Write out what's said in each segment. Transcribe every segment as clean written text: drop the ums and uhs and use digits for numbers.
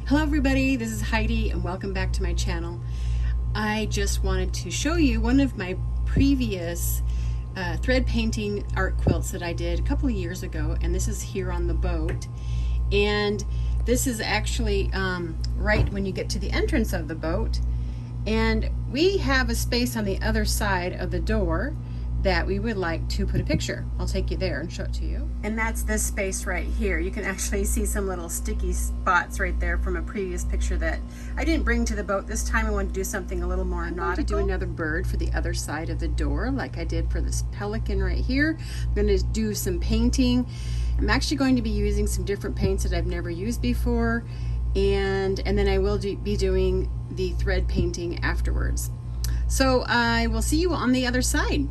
Hello everybody, this is Heidi and welcome back to my channel. I just wanted to show you one of my previous thread painting art quilts that I did a couple of years ago, and this is here on the boat. And this is actually right when you get to the entrance of the boat, and we have a space on the other side of the door that we would like to put a picture. I'll take you there and show it to you. And that's this space right here. You can actually see some little sticky spots right there from a previous picture that I didn't bring to the boat this time. I wanted to do something a little more nautical. I'm going to do another bird for the other side of the door like I did for this pelican right here. I'm going to do some painting. I'm actually going to be using some different paints that I've never used before, and then I will be doing the thread painting afterwards. So I will see you on the other side.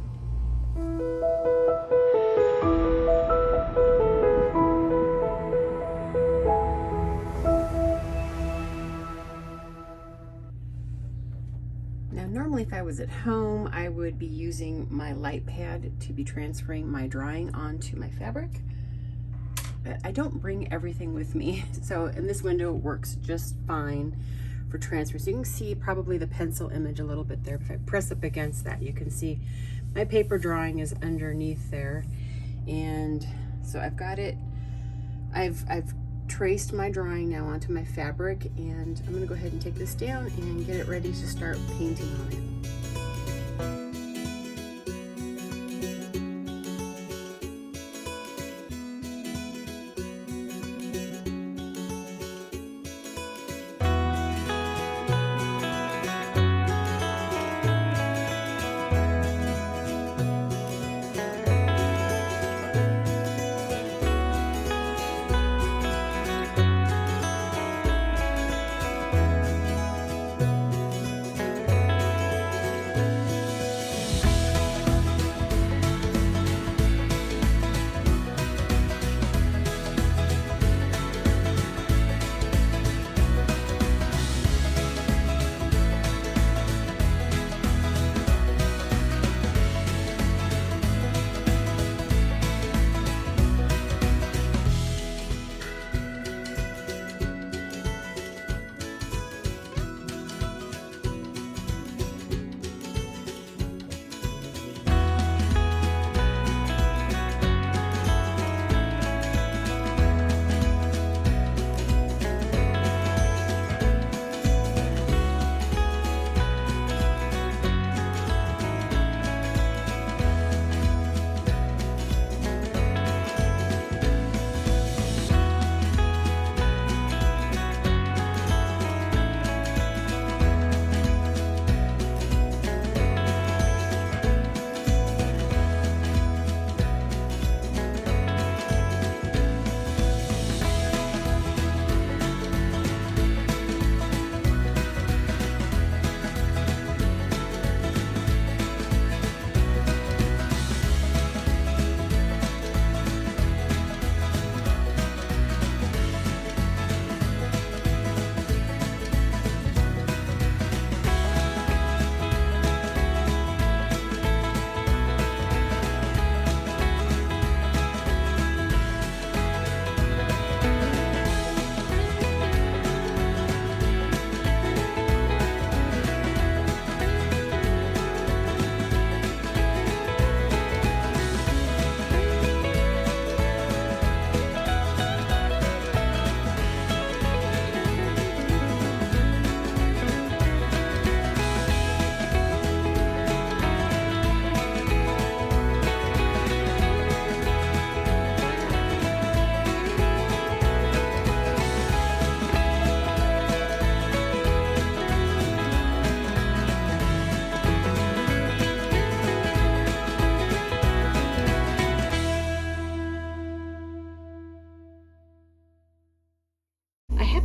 Now normally if I was at home, I would be using my light pad to be transferring my drawing onto my fabric, but I don't bring everything with me. So in this window it works just fine for transfer. So you can see probably the pencil image a little bit there. If I press up against that, you can see my paper drawing is underneath there. And so I've got it, I've traced my drawing now onto my fabric, and I'm gonna go ahead and take this down and get it ready to start painting on it.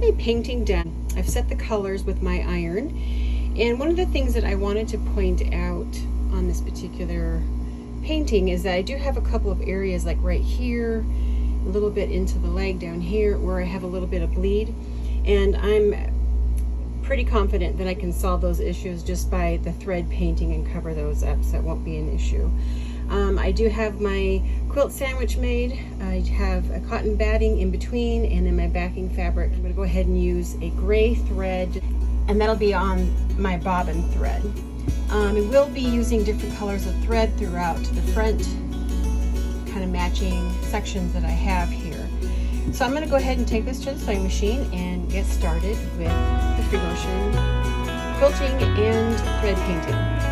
My painting done. I've set the colors with my iron, and one of the things that I wanted to point out on this particular painting is that I do have a couple of areas, like right here, a little bit into the leg down here, where I have a little bit of bleed, and I'm pretty confident that I can solve those issues just by the thread painting and cover those up, so that won't be an issue. I do have my quilt sandwich made. I have a cotton batting in between, and then my backing fabric. I'm going to go ahead and use a gray thread, and that'll be on my bobbin thread. I will be using different colors of thread throughout the front, kind of matching sections that I have here. So I'm going to go ahead and take this to the sewing machine and get started with the free motion quilting and thread painting.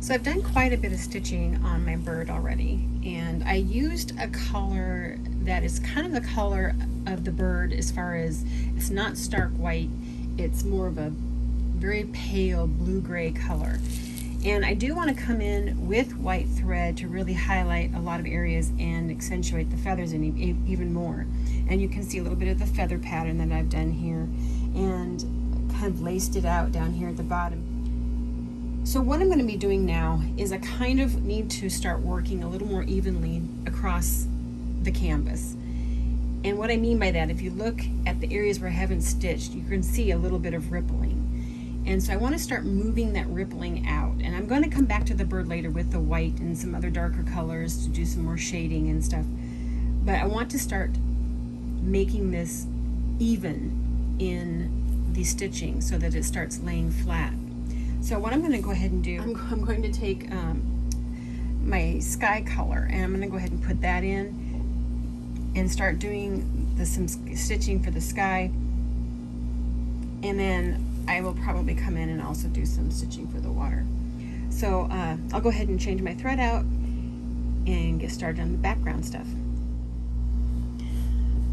So I've done quite a bit of stitching on my bird already, and I used a color that is kind of the color of the bird, as far as it's not stark white, it's more of a very pale blue-gray color. And I do want to come in with white thread to really highlight a lot of areas and accentuate the feathers in even more. And you can see a little bit of the feather pattern that I've done here, and kind of laced it out down here at the bottom. So what I'm going to be doing now is I kind of need to start working a little more evenly across the canvas. And what I mean by that, if you look at the areas where I haven't stitched, you can see a little bit of rippling. And so I want to start moving that rippling out. And I'm going to come back to the bird later with the white and some other darker colors to do some more shading and stuff. But I want to start making this even in the stitching so that it starts laying flat. So what I'm going to go ahead and do, I'm going to take my sky color, and I'm going to go ahead and put that in and start doing some stitching for the sky, and then I will probably come in and also do some stitching for the water. So I'll go ahead and change my thread out and get started on the background stuff.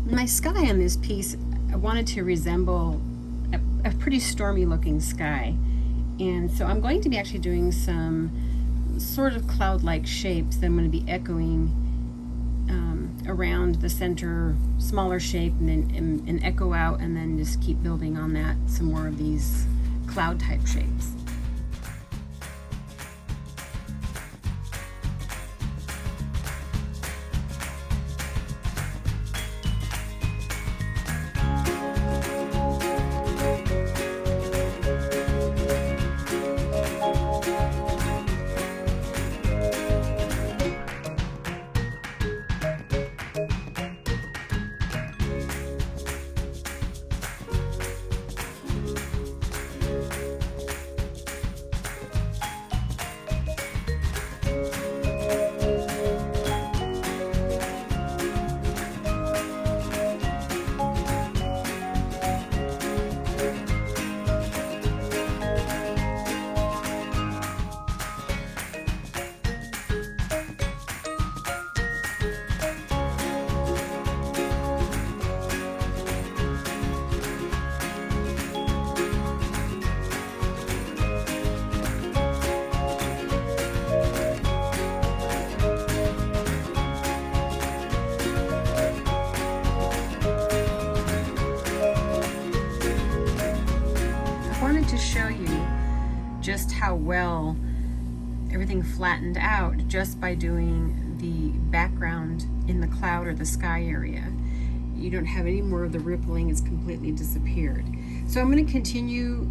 My sky on this piece, I wanted to resemble a pretty stormy looking sky. And so I'm going to be actually doing some sort of cloud-like shapes that I'm going to be echoing around the center smaller shape, and then and echo out, and then just keep building on that some more of these cloud type shapes. To show you just how well everything flattened out just by doing the background in the cloud or the sky area. You don't have any more of the rippling, it's completely disappeared. So I'm going to continue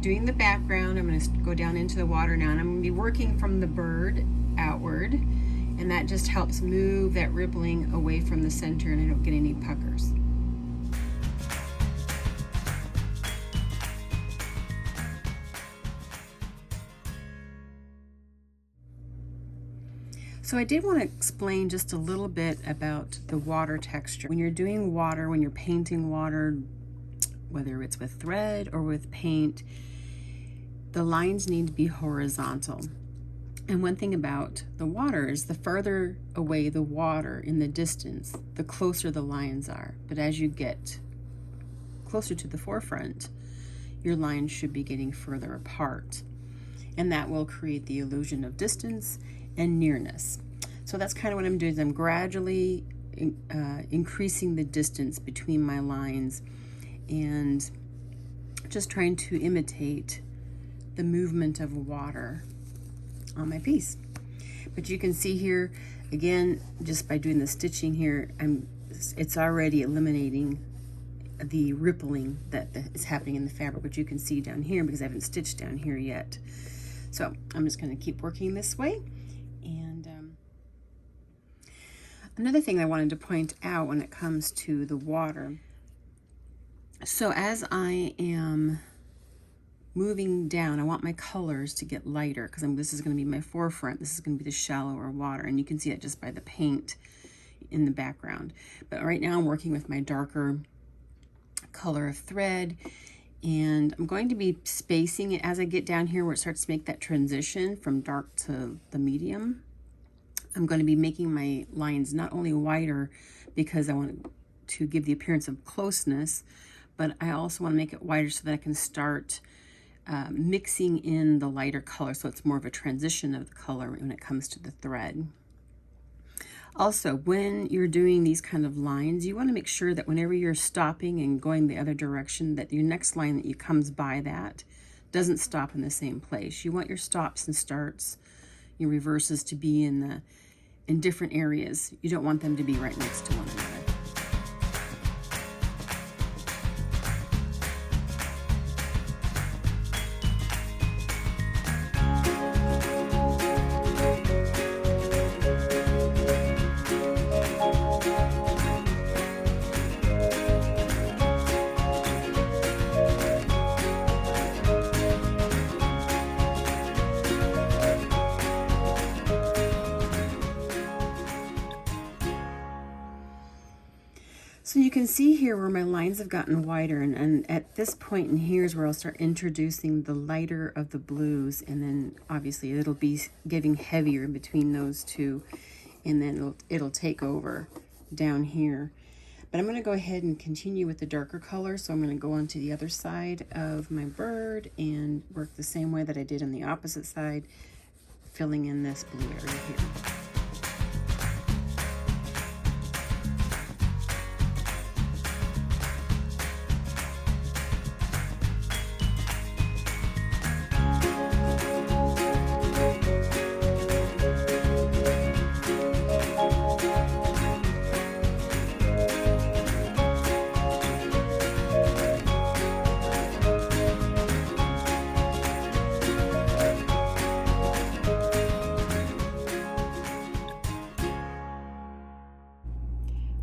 doing the background. I'm going to go down into the water now, and I'm going to be working from the bird outward, and that just helps move that rippling away from the center, and I don't get any puckers. So I did want to explain just a little bit about the water texture. When you're doing water, when you're painting water, whether it's with thread or with paint, the lines need to be horizontal. And one thing about the water is the further away the water in the distance, the closer the lines are. But as you get closer to the forefront, your lines should be getting further apart. And that will create the illusion of distance and nearness. So that's kind of what I'm doing, is I'm gradually increasing the distance between my lines and just trying to imitate the movement of water on my piece. But you can see here, again, just by doing the stitching here, it's already eliminating the rippling that is happening in the fabric, which you can see down here because I haven't stitched down here yet. So I'm just going to keep working this way. And another thing I wanted to point out when it comes to the water. So as I am moving down, I want my colors to get lighter because this is going to be my forefront. This is going to be the shallower water, and you can see it just by the paint in the background. But right now I'm working with my darker color of thread, and I'm going to be spacing it as I get down here where it starts to make that transition from dark to the medium. I'm going to be making my lines not only wider because I want to give the appearance of closeness, but I also want to make it wider so that I can start mixing in the lighter color, so it's more of a transition of the color when it comes to the thread. Also, when you're doing these kind of lines, you want to make sure that whenever you're stopping and going the other direction, that your next line that you comes by that doesn't stop in the same place. You want your stops and starts, your reverses to be in different areas. You don't want them to be right next to one another. So you can see here where my lines have gotten wider, and at this point in here is where I'll start introducing the lighter of the blues, and then obviously it'll be getting heavier in between those two, and then it'll take over down here. But I'm going to go ahead and continue with the darker color, so I'm going to go on to the other side of my bird and work the same way that I did on the opposite side, filling in this blue area here.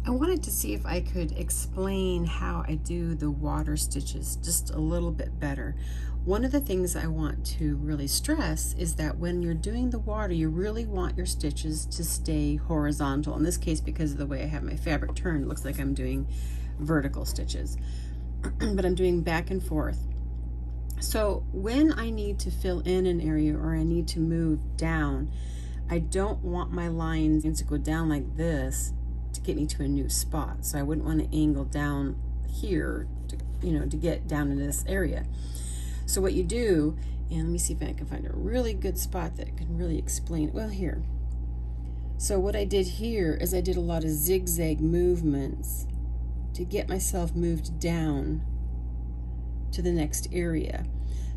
I wanted to see if I could explain how I do the water stitches just a little bit better. One of the things I want to really stress is that when you're doing the water, you really want your stitches to stay horizontal. In this case, because of the way I have my fabric turned, it looks like I'm doing vertical stitches, but I'm doing back and forth. So when I need to fill in an area or I need to move down, I don't want my lines to go down like this to get me to a new spot. So I wouldn't want to angle down here to, to get down into this area. So what you do, and let me see if I can find a really good spot that can really explain it. Well, here. So what I did here is I did a lot of zigzag movements to get myself moved down to the next area.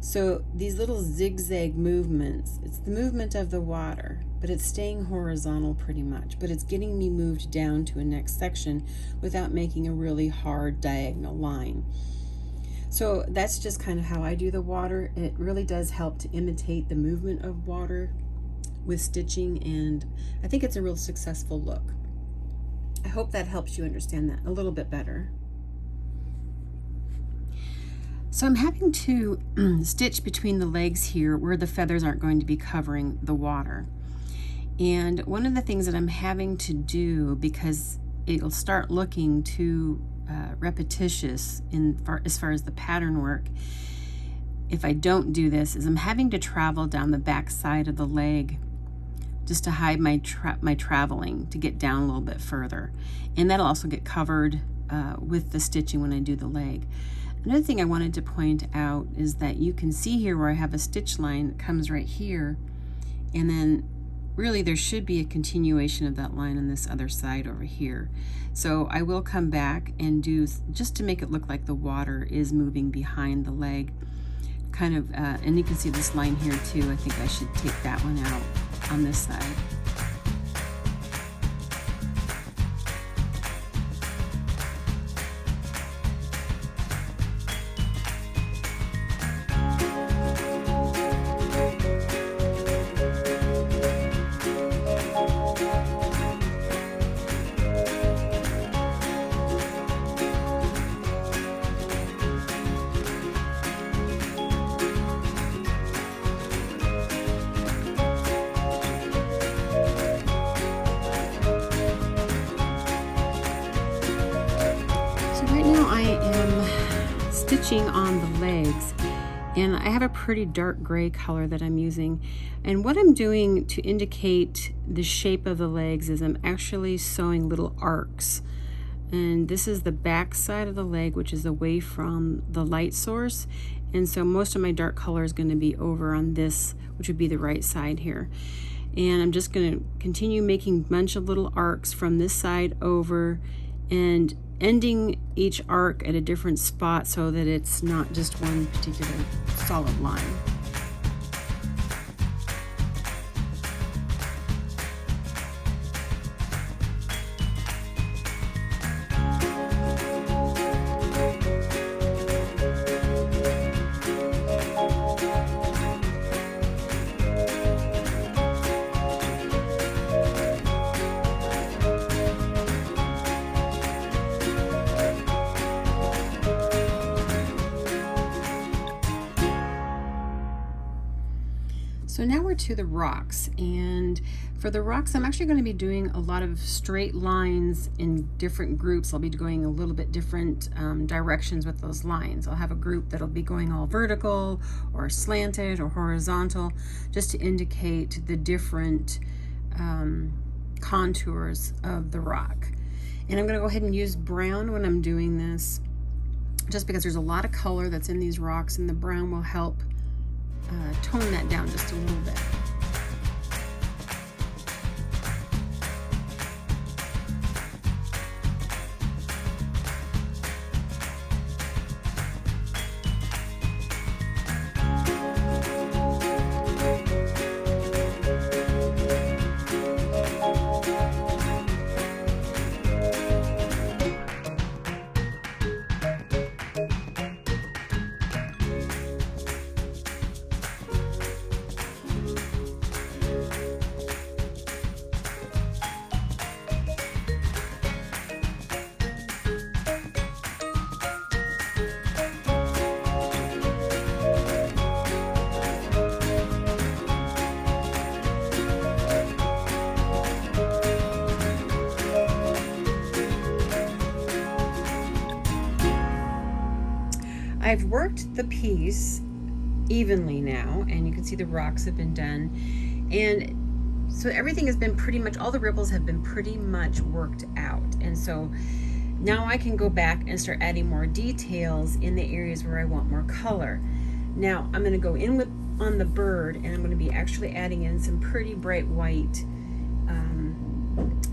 So these little zigzag movements, it's the movement of the water, but it's staying horizontal pretty much, but it's getting me moved down to a next section without making a really hard diagonal line. So that's just kind of how I do the water. It really does help to imitate the movement of water with stitching, and I think it's a real successful look. I hope that helps you understand that a little bit better. So I'm having to stitch between the legs here where the feathers aren't going to be covering the water. And one of the things that I'm having to do, because it'll start looking too repetitious as far as the pattern work, if I don't do this, is I'm having to travel down the back side of the leg just to hide my traveling to get down a little bit further. And that'll also get covered with the stitching when I do the leg. Another thing I wanted to point out is that you can see here where I have a stitch line that comes right here, and then really there should be a continuation of that line on this other side over here. So I will come back and do, just to make it look like the water is moving behind the leg, kind of, and you can see this line here too. I think I should take that one out on this side. Stitching on the legs, and I have a pretty dark gray color that I'm using, and what I'm doing to indicate the shape of the legs is I'm actually sewing little arcs, and this is the back side of the leg, which is away from the light source, and so most of my dark color is going to be over on this, which would be the right side here. And I'm just going to continue making a bunch of little arcs from this side over, and ending each arc at a different spot so that it's not just one particular solid line. So now we're to the rocks, and for the rocks I'm actually going to be doing a lot of straight lines in different groups. I'll be going a little bit different directions with those lines. I'll have a group that'll be going all vertical or slanted or horizontal, just to indicate the different contours of the rock. And I'm going to go ahead and use brown when I'm doing this, just because there's a lot of color that's in these rocks, and the brown will help tone that down just a little bit. I've worked the piece evenly now, and you can see the rocks have been done, and so everything has been pretty much, all the ripples have been pretty much worked out. And so now I can go back and start adding more details in the areas where I want more color. Now I'm going to go in on the bird, and I'm going to be actually adding in some pretty bright white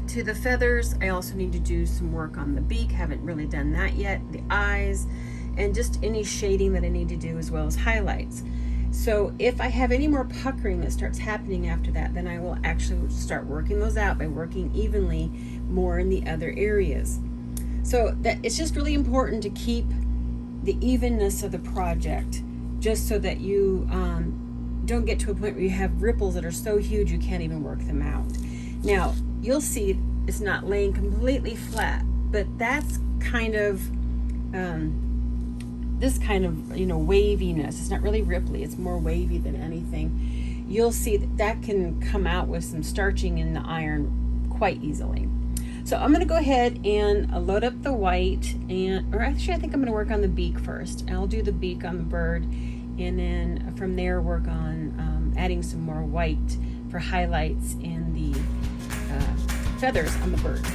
to the feathers. I also need to do some work on the beak, haven't really done that yet, the eyes, and just any shading that I need to do, as well as highlights. So if I have any more puckering that starts happening after that, then I will actually start working those out by working evenly more in the other areas. So that it's just really important to keep the evenness of the project, just so that you don't get to a point where you have ripples that are so huge you can't even work them out. Now you'll see it's not laying completely flat, but that's kind of this kind of, you know, waviness. It's not really ripply, it's more wavy than anything. You'll see that can come out with some starching in the iron quite easily. So I'm going to go ahead and load up the white, or actually I think I'm going to work on the beak first. I'll do the beak on the bird, and then from there work on adding some more white for highlights in the feathers on the bird.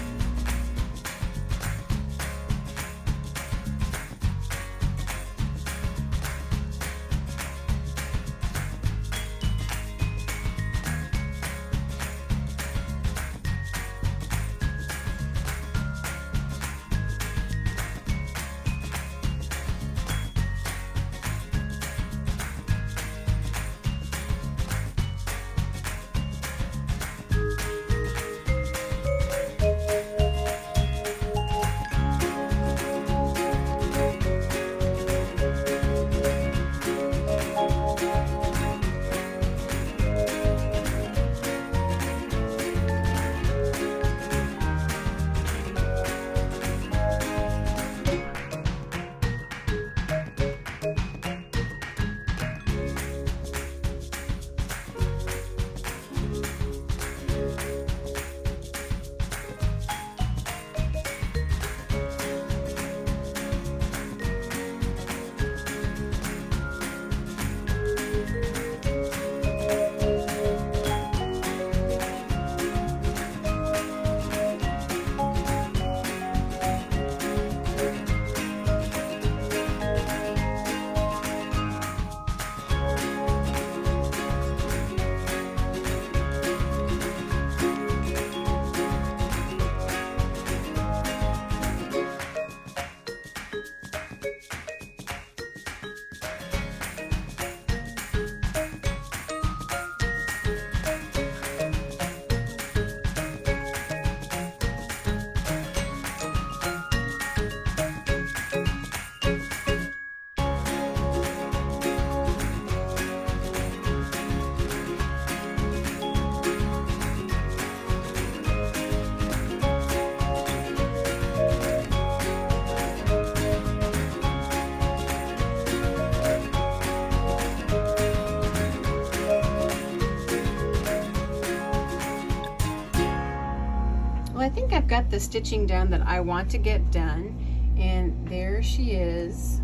I think I've got the stitching down that I want to get done, and there she is.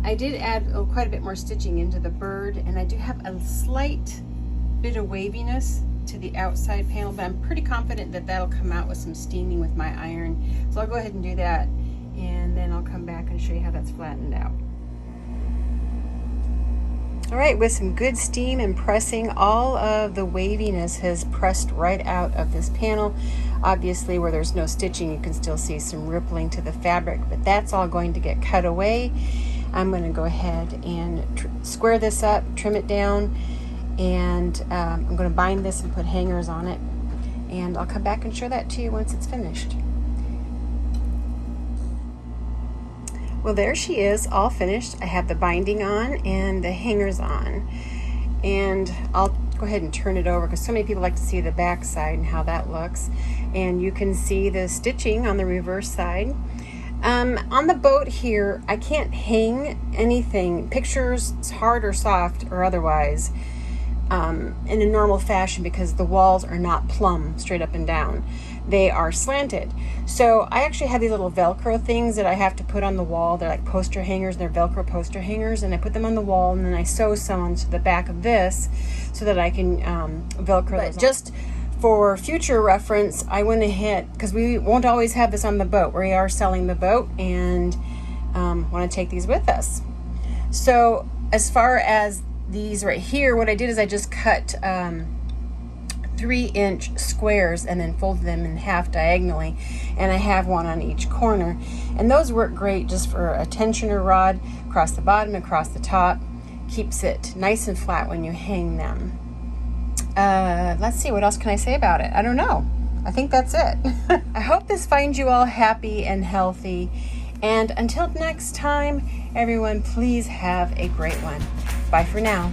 I did add quite a bit more stitching into the bird, and I do have a slight bit of waviness to the outside panel, but I'm pretty confident that that'll come out with some steaming with my iron. So I'll go ahead and do that, and then I'll come back and show you how that's flattened out. All right, with some good steam and pressing, all of the waviness has pressed right out of this panel. Obviously, where there's no stitching, you can still see some rippling to the fabric, but that's all going to get cut away. I'm going to go ahead and square this up, trim it down, and I'm going to bind this and put hangers on it, and I'll come back and show that to you once it's finished. Well, there she is, all finished. I have the binding on and the hangers on, and I'll go ahead and turn it over because so many people like to see the back side and how that looks. And you can see the stitching on the reverse side. On the boat here, I can't hang anything, pictures, hard or soft or otherwise, in a normal fashion because the walls are not plumb straight up and down. they are slanted. So I actually have these little Velcro things that I have to put on the wall. They're like poster hangers, they're Velcro poster hangers, and I put them on the wall, and then I sew some onto the back of this so that I can Velcro those on. Just for future reference, I went ahead, because we won't always have this on the boat. We are selling the boat, and want to take these with us. So as far as these right here, what I did is I just cut 3-inch squares and then folded them in half diagonally, and I have one on each corner, and those work great just for a tensioner rod across the bottom, across the top. Keeps it nice and flat when you hang them. Let's see, what else can I say about it? I don't know. I think that's it. I hope this finds you all happy and healthy, and until next time, everyone, please have a great one. Bye for now.